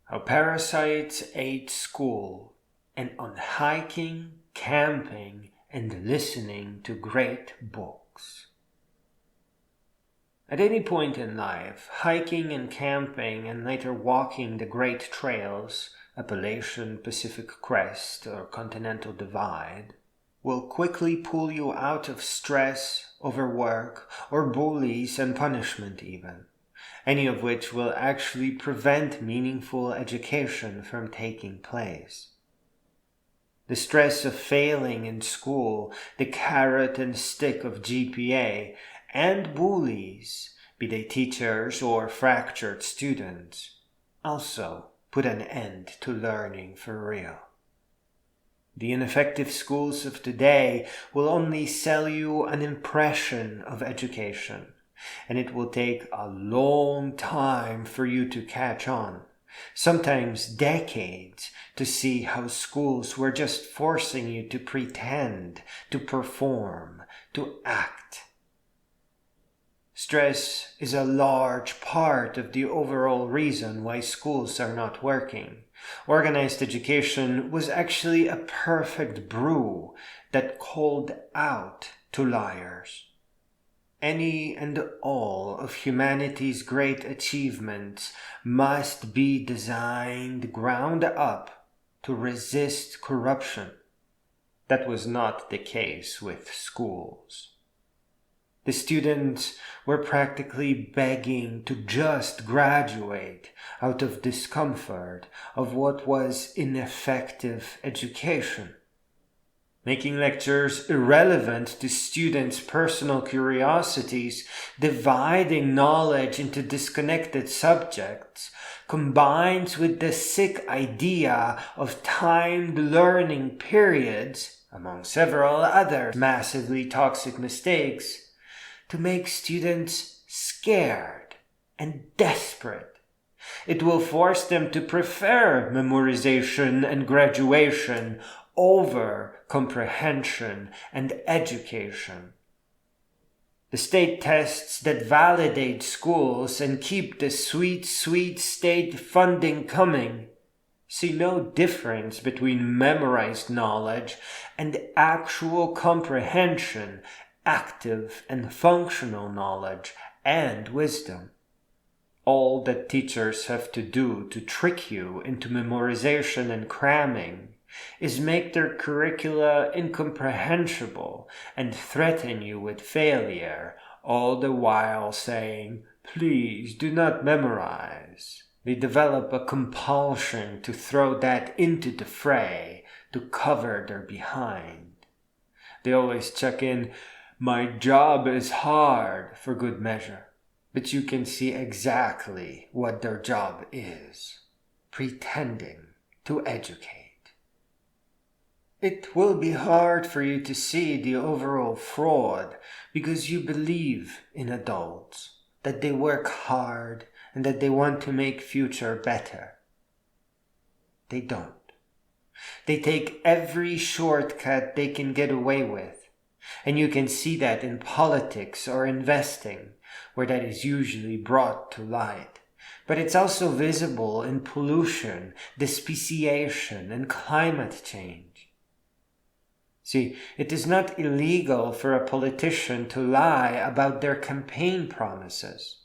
How Parasites Ate School, and on hiking, camping, and listening to great books. At any point in life, hiking and camping and later walking the great trails, Appalachian, Pacific Crest, or Continental Divide, will quickly pull you out of stress, overwork, or bullies and punishment even, any of which will actually prevent meaningful education from taking place. The stress of failing in school, the carrot and stick of GPA, and bullies, be they teachers or fractured students, also put an end to learning for real. The ineffective schools of today will only sell you an impression of education, and it will take a long time for you to catch on, sometimes decades, to see how schools were just forcing you to pretend, to perform, to act. Stress is a large part of the overall reason why schools are not working. Organized education was actually a perfect brew that called out to liars. Any and all of humanity's great achievements must be designed ground up to resist corruption. That was not the case with schools. The students were practically begging to just graduate out of discomfort of what was ineffective education, making lectures irrelevant to students' personal curiosities, dividing knowledge into disconnected subjects, combined with the sick idea of timed learning periods, among several other massively toxic mistakes, to make students scared and desperate. It will force them to prefer memorization and graduation over comprehension and education. The state tests that validate schools and keep the sweet, sweet state funding coming see no difference between memorized knowledge and actual comprehension, active and functional knowledge and wisdom. All that teachers have to do to trick you into memorization and cramming is make their curricula incomprehensible and threaten you with failure, all the while saying, "Please do not memorize." They develop a compulsion to throw that into the fray to cover their behind. They always check in, "My job is hard," for good measure. But you can see exactly what their job is: pretending to educate. It will be hard for you to see the overall fraud because you believe in adults, that they work hard and that they want to make future better. They don't. They take every shortcut they can get away with. And you can see that in politics or investing, where that is usually brought to light. But it's also visible in pollution, speciation, and climate change. See, it is not illegal for a politician to lie about their campaign promises.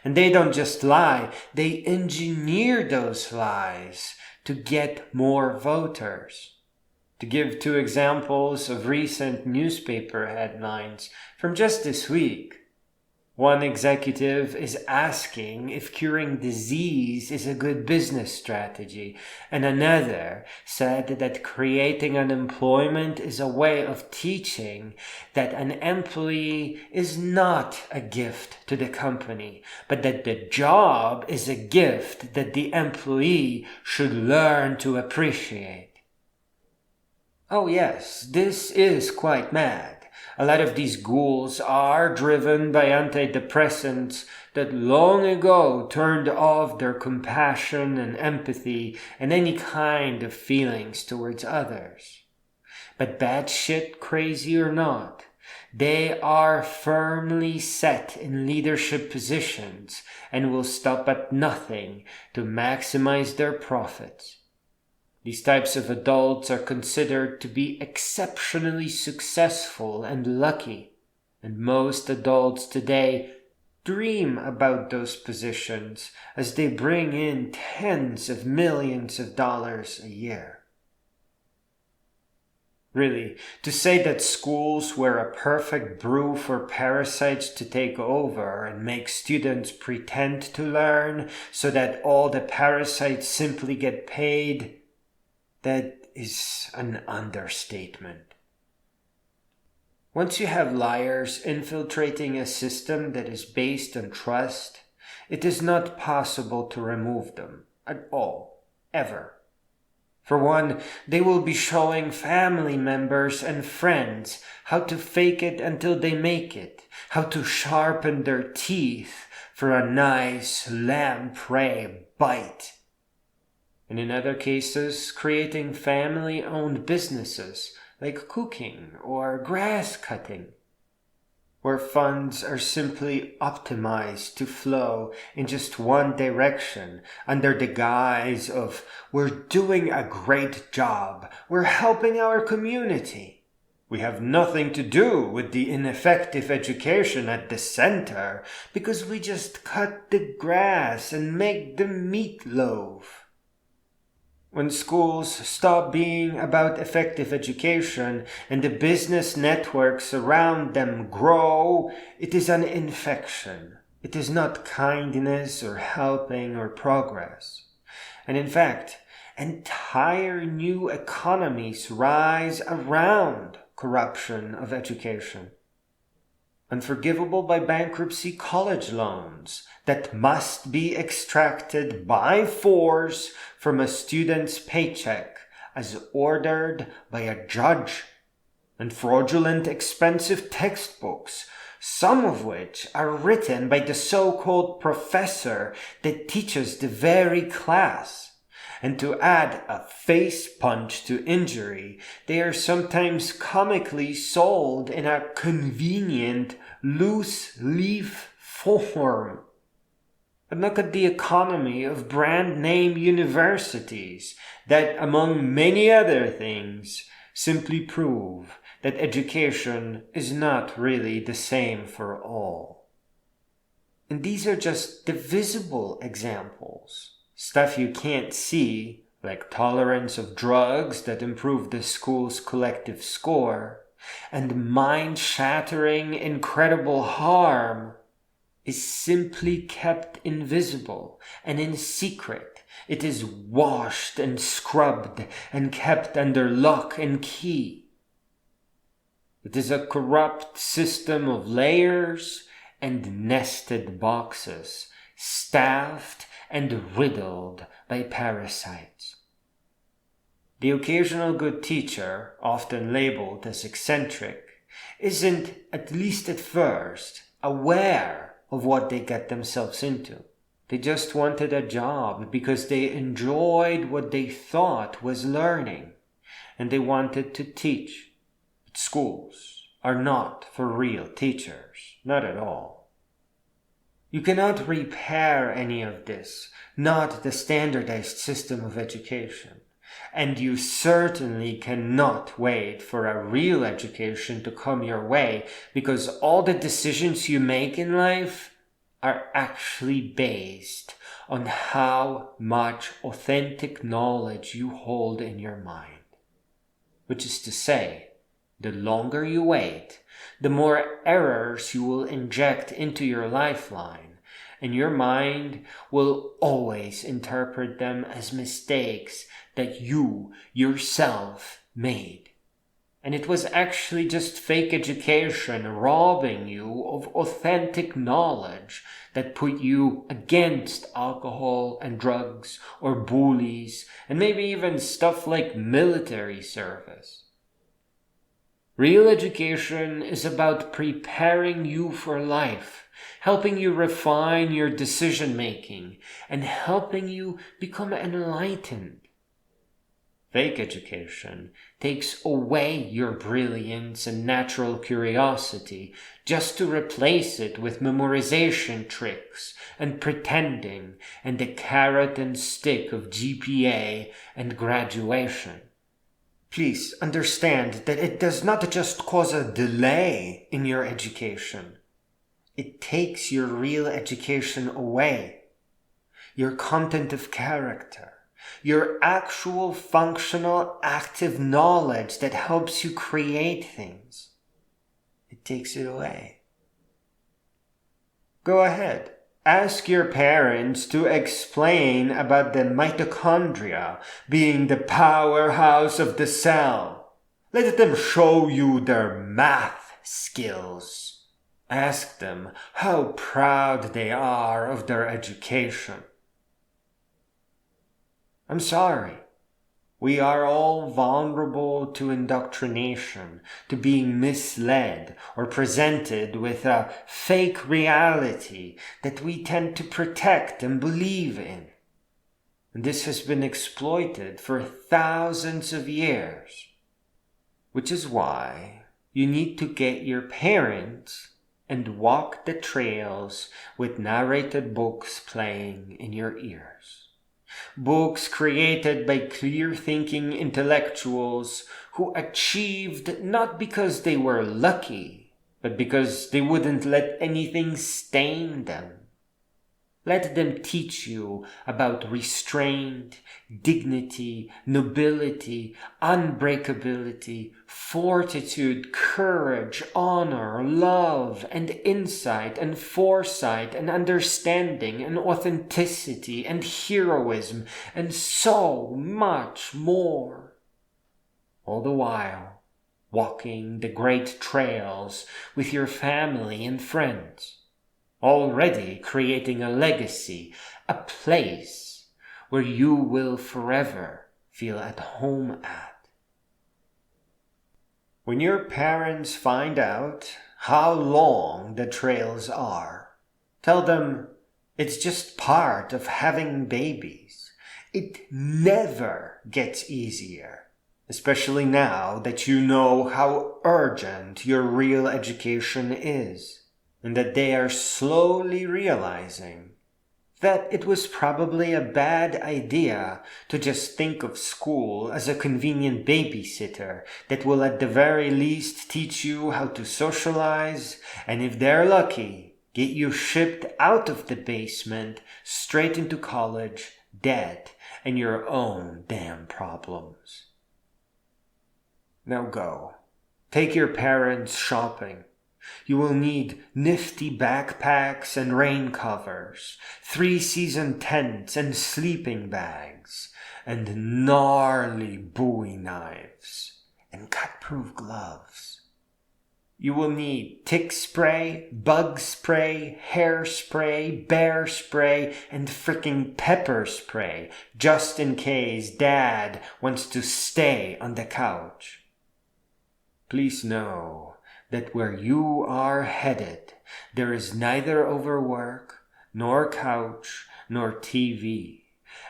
And they don't just lie, they engineer those lies to get more voters. To give two examples of recent newspaper headlines from just this week. One executive is asking if curing disease is a good business strategy, and another said that creating unemployment is a way of teaching that an employee is not a gift to the company, but that the job is a gift that the employee should learn to appreciate. Oh yes, this is quite mad. A lot of these ghouls are driven by antidepressants that long ago turned off their compassion and empathy and any kind of feelings towards others. But batshit crazy or not, They are firmly set in leadership positions and will stop at nothing to maximize their profits. These types of adults are considered to be exceptionally successful and lucky, and most adults today dream about those positions as they bring in tens of millions of dollars a year. Really, to say that schools were a perfect brew for parasites to take over and make students pretend to learn so that all the parasites simply get paid, that is an understatement. Once you have liars infiltrating a system that is based on trust, it is not possible to remove them at all, ever. For one, they will be showing family members and friends how to fake it until they make it, how to sharpen their teeth for a nice lamprey bite. And in other cases, creating family-owned businesses like cooking or grass cutting, where funds are simply optimized to flow in just one direction under the guise of "we're doing a great job, we're helping our community. We have nothing to do with the ineffective education at the center because we just cut the grass and make the meatloaf." When schools stop being about effective education and the business networks around them grow, it is an infection. It is not kindness or helping or progress. And in fact, entire new economies rise around corruption of education. Unforgivable by bankruptcy college loans that must be extracted by force from a student's paycheck as ordered by a judge, and fraudulent expensive textbooks, some of which are written by the so-called professor that teaches the very class. And to add a face punch to injury, they are sometimes comically sold in a convenient loose leaf form. And look at the economy of brand name universities that, among many other things, simply prove that education is not really the same for all. And these are just the visible examples. Stuff you can't see, like tolerance of drugs that improve the school's collective score, and mind-shattering, incredible harm, is simply kept invisible and in secret. It is washed and scrubbed and kept under lock and key. It is a corrupt system of layers and nested boxes, staffed and riddled by parasites. The occasional good teacher, often labeled as eccentric, isn't, at least at first, aware of what they get themselves into. They just wanted a job because they enjoyed what they thought was learning, and they wanted to teach. But schools are not for real teachers, not at all. You cannot repair any of this, not the standardized system of education. And you certainly cannot wait for a real education to come your way, because all the decisions you make in life are actually based on how much authentic knowledge you hold in your mind. Which is to say, the longer you wait, the more errors you will inject into your lifeline, and your mind will always interpret them as mistakes that you yourself made. And it was actually just fake education robbing you of authentic knowledge that put you against alcohol and drugs or bullies and maybe even stuff like military service. Real education is about preparing you for life, helping you refine your decision making, and helping you become enlightened. Fake education takes away your brilliance and natural curiosity just to replace it with memorization tricks and pretending and the carrot and stick of GPA and graduation. Please understand that it does not just cause a delay in your education. It takes your real education away. Your content of character. Your actual functional active knowledge that helps you create things. It takes it away. Go ahead. Ask your parents to explain about the mitochondria being the powerhouse of the cell. Let them show you their math skills. Ask them how proud they are of their education. I'm sorry. We are all vulnerable to indoctrination, to being misled or presented with a fake reality that we tend to protect and believe in. And this has been exploited for thousands of years, which is why you need to get your parents and walk the trails with narrated books playing in your ears. Books created by clear-thinking intellectuals who achieved not because they were lucky, but because they wouldn't let anything stain them. Let them teach you about restraint, dignity, nobility, unbreakability, fortitude, courage, honor, love, and insight, and foresight, and understanding, and authenticity, and heroism, and so much more. All the while, walking the great trails with your family and friends. Already creating a legacy, a place where you will forever feel at home at. When your parents find out how long the trails are, tell them it's just part of having babies. It never gets easier, especially now that you know how urgent your real education is. And that they are slowly realizing that it was probably a bad idea to just think of school as a convenient babysitter that will at the very least teach you how to socialize, and if they're lucky, get you shipped out of the basement straight into college, debt, and your own damn problems. Now go. Take your parents shopping. You will need nifty backpacks and rain covers, 3-season tents and sleeping bags, and gnarly Bowie knives, and cut-proof gloves. You will need tick spray, bug spray, hair spray, bear spray, and frickin' pepper spray, just in case Dad wants to stay on the couch. Please know that where you are headed, there is neither overwork, nor couch, nor TV.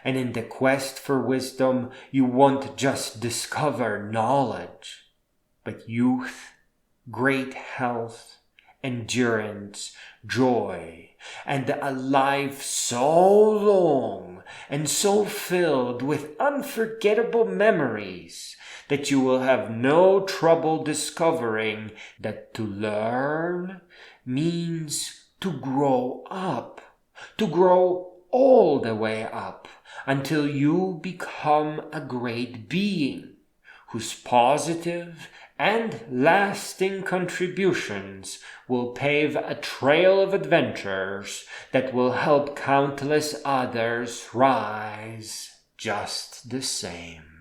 And in the quest for wisdom, you won't just discover knowledge, but youth, great health, endurance, joy, and a life so long and so filled with unforgettable memories that you will have no trouble discovering that to learn means to grow up, to grow all the way up until you become a great being whose positive and lasting contributions will pave a trail of adventures that will help countless others rise just the same.